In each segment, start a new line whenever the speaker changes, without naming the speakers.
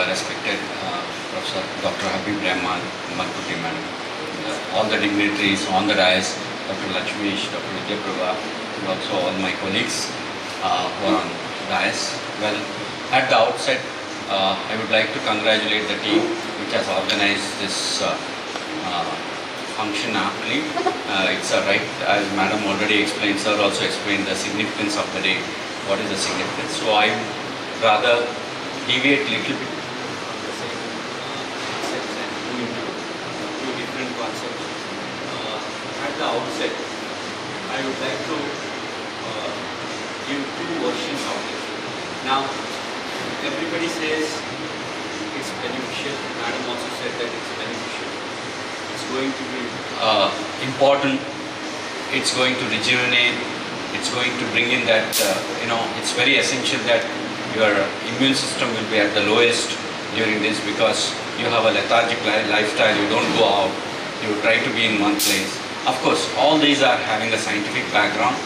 respected Professor Dr. Habib Rahman Markuti Madam, all the dignitaries on the dais, Dr. Lakshmish, Dr. Vidyaprabha, and also all my colleagues who are on the dais. Well, at the outset, I would like to congratulate the team which has organized this function aptly. It's a right, as Madam already explained, Sir also explained the significance of the day. What is the significance? So I would rather deviate little bit from the same concepts and move into two different concepts. At the outset, I would like to give two versions of it. Now, everybody says it's beneficial. Madam also said that it's beneficial. It's going to be important. It's going to rejuvenate. It's going to bring in that, it's very essential that your immune system will be at the lowest during this, because you have a lethargic lifestyle, you don't go out, you try to be in one place. Of course, all these are having a scientific background,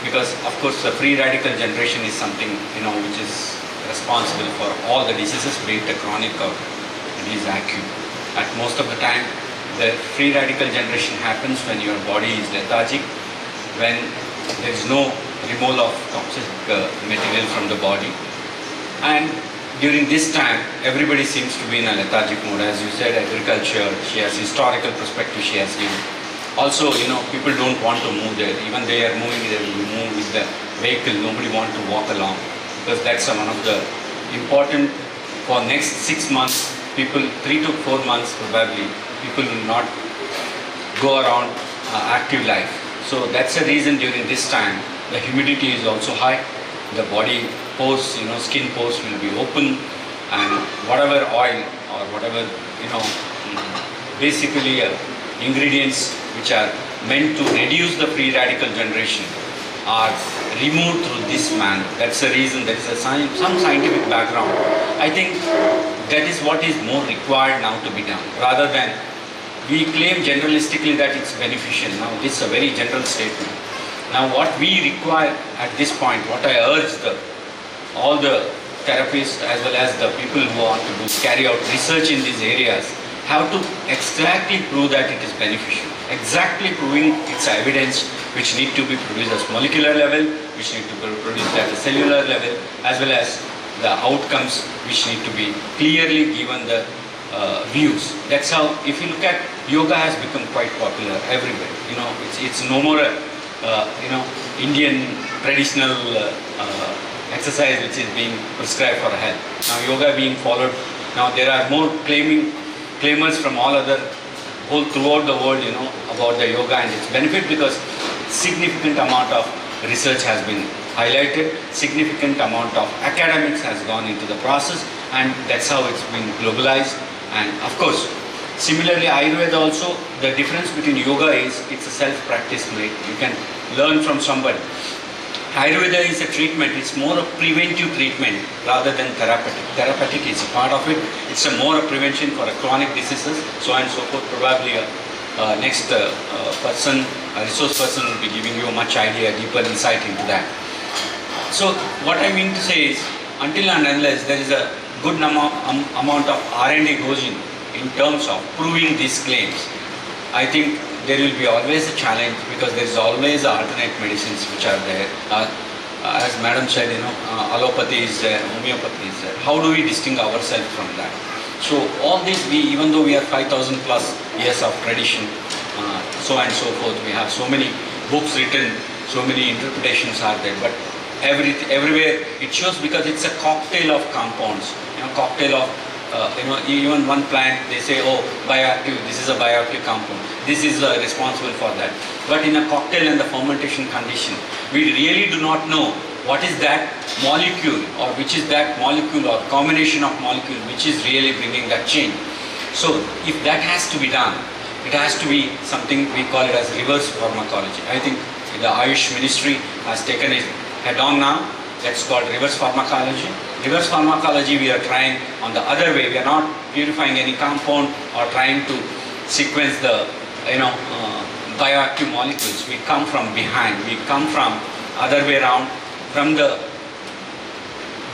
because of course the free radical generation is something, which is responsible for all the diseases, be it chronic or disease acute. At most of the time, the free radical generation happens when your body is lethargic, when there is no removal of toxic material from the body. And during this time, everybody seems to be in a lethargic mode. As you said, agriculture, she has historical perspective she has given. Also, people don't want to move there. Even they are moving, they will move with the vehicle. Nobody wants to walk along, because that's one of the important, for next 6 months, people, 3 to 4 months probably, people will not go around active life. So that's the reason during this time, the humidity is also high, the body pores, skin pores will be open, and whatever oil or whatever, basically ingredients which are meant to reduce the free radical generation are removed through this manner. That's the reason there is some scientific background. I think that is what is more required now to be done, rather than we claim generalistically that it's beneficial. Now this is a very general statement. Now what we require at this point, what I urge all the therapists as well as the people who want to carry out research in these areas, have to exactly prove that it is beneficial. Exactly proving its evidence, which need to be produced at molecular level, which need to be produced at the cellular level, as well as the outcomes which need to be clearly given the views. That's how, if you look at, yoga has become quite popular everywhere. It's no more Indian traditional exercise which is being prescribed for health. Now yoga being followed. Now there are more claimers from all other throughout the world, about the yoga and its benefit, because significant amount of research has been highlighted, significant amount of academics has gone into the process, and that's how it's been globalized. And of course, similarly Ayurveda also, the difference between yoga is it's a self-practice made. You can learn from somebody. Ayurveda is a treatment, it's more a preventive treatment rather than therapeutic. Therapeutic is a part of it, it's a more a prevention for chronic diseases, so on and so forth. Probably next person, a resource person will be giving you much idea, deeper insight into that. So what I mean to say is, until and unless there is a good amount of R&D goes in terms of proving these claims, I think there will be always a challenge, because there is always alternate medicines which are there. As Madam said, allopathy is there, homeopathy is there. How do we distinguish ourselves from that? So all this, even though we have 5,000 plus years of tradition, so on and so forth, we have so many books written, so many interpretations are there, but everywhere it shows, because it's a cocktail of compounds, cocktail of even one plant, they say, oh, bioactive, this is a bioactive compound, this is responsible for that. But in a cocktail and the fermentation condition, we really do not know what is that molecule, or which is that molecule or combination of molecule which is really bringing that change. So if that has to be done, it has to be something we call it as reverse pharmacology. I think the Ayush Ministry has taken it head on now. That's called reverse pharmacology. Reverse pharmacology, we are trying on the other way. We are not purifying any compound or trying to sequence the bioactive molecules. We come from behind. We come from other way around, from the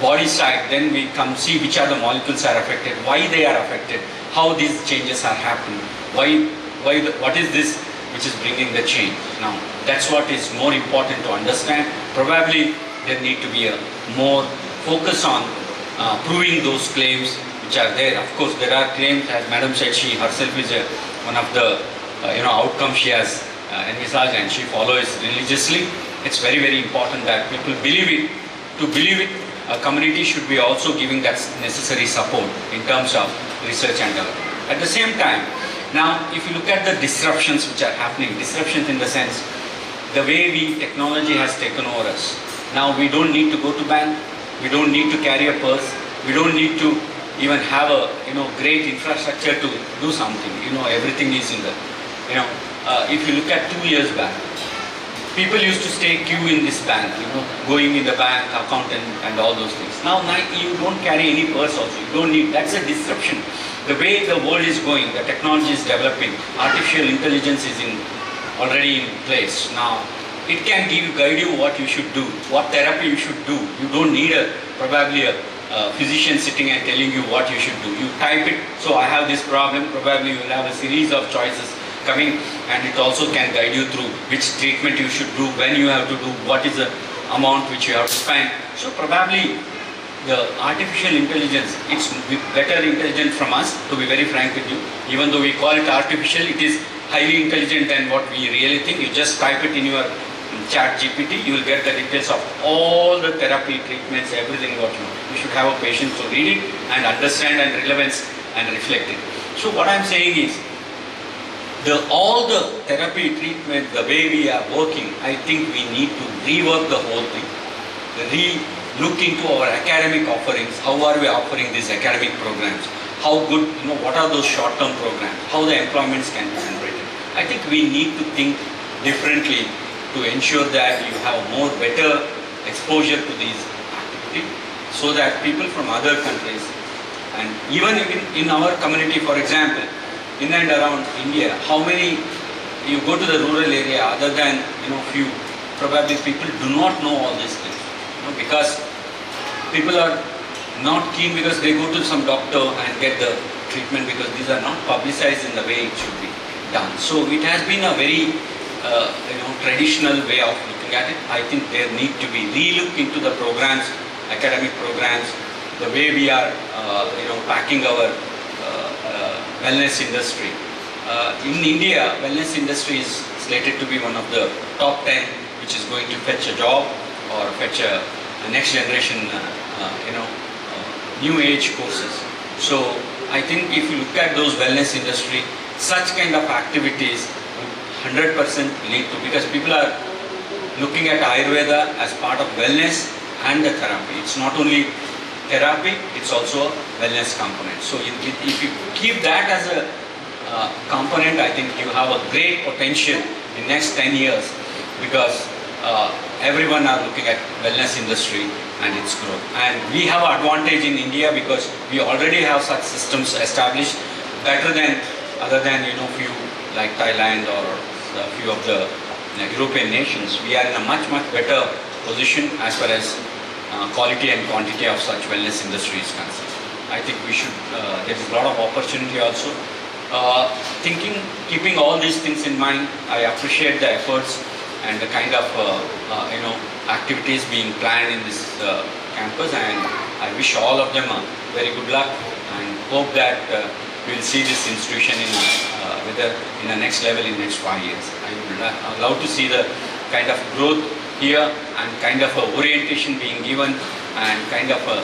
body side, then we come see which are the molecules are affected, why they are affected, how these changes are happening, what is this which is bringing the change. Now, that's what is more important to understand. Probably there need to be a more focus on proving those claims which are there. Of course, there are claims, as Madam said, she herself is one of the outcomes she has envisaged, and she follows religiously. It's very, very important that people believe it. To believe it, a community should be also giving that necessary support in terms of research and development. At the same time, now if you look at the disruptions which are happening, disruptions in the sense, the way technology has taken over us. Now we don't need to go to bank, we don't need to carry a purse, we don't need to even have a great infrastructure to do something. Everything is in the, if you look at 2 years back, people used to stay queue in this bank, going in the bank account and all those things. Now you don't carry any purse also, you don't need, that's a disruption. The way the world is going, the technology is developing, artificial intelligence is already in place. Now, it can guide you what you should do, what therapy you should do. You don't need probably a physician sitting and telling you what you should do. You type it, so I have this problem, probably you will have a series of choices coming, and it also can guide you through which treatment you should do, when you have to do, what is the amount which you have to spend. So probably the artificial intelligence, it's better intelligent from us, to be very frank with you. Even though we call it artificial, it is highly intelligent than what we really think. You just type it in your chat GPT, you will get the details of all the therapy, treatments, everything what you want. You should have a patience to read it and understand and relevance and reflect it. So what I'm saying is, all the therapy, treatment, the way we are working, I think we need to rework the whole thing. Look into our academic offerings. How are we offering these academic programs? How good, what are those short-term programs? How the employments can be generated? I think we need to think differently to ensure that you have more better exposure to these activities, so that people from other countries, and even in our community, for example, in and around India, how many, you go to the rural area, other than few, probably people do not know all these things, because people are not keen, because they go to some doctor and get the treatment, because these are not publicized in the way it should be done. So it has been a very traditional way of looking at it. I think there need to be re-look into the programs, academic programs, the way we are packing our wellness industry. In India, wellness industry is slated to be one of the top 10 which is going to fetch a job or fetch a next generation new age courses. So I think if you look at those wellness industry, such kind of activities 100% lead to, because people are looking at Ayurveda as part of wellness and the therapy. It's not only therapy, it's also a wellness component. So if you keep that as a component, I think you have a great potential in next 10 years, because everyone are looking at wellness industry and its growth. And we have an advantage in India because we already have such systems established, better than other than few like Thailand or a few of the European nations. We are in a much better position as far as quality and quantity of such wellness industry is concerned. I think we should, there is a lot of opportunity also. Keeping all these things in mind, I appreciate the efforts and the kind of activities being planned in this campus, and I wish all of them very good luck, and hope that we will see this institution in the next level in next 5 years. I would love to see the kind of growth here and kind of a orientation being given and kind of a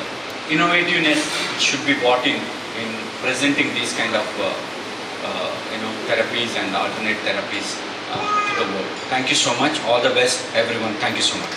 innovativeness which should be brought in presenting these kind of therapies and alternate therapies to the world. Thank you so much. All the best, everyone. Thank you so much.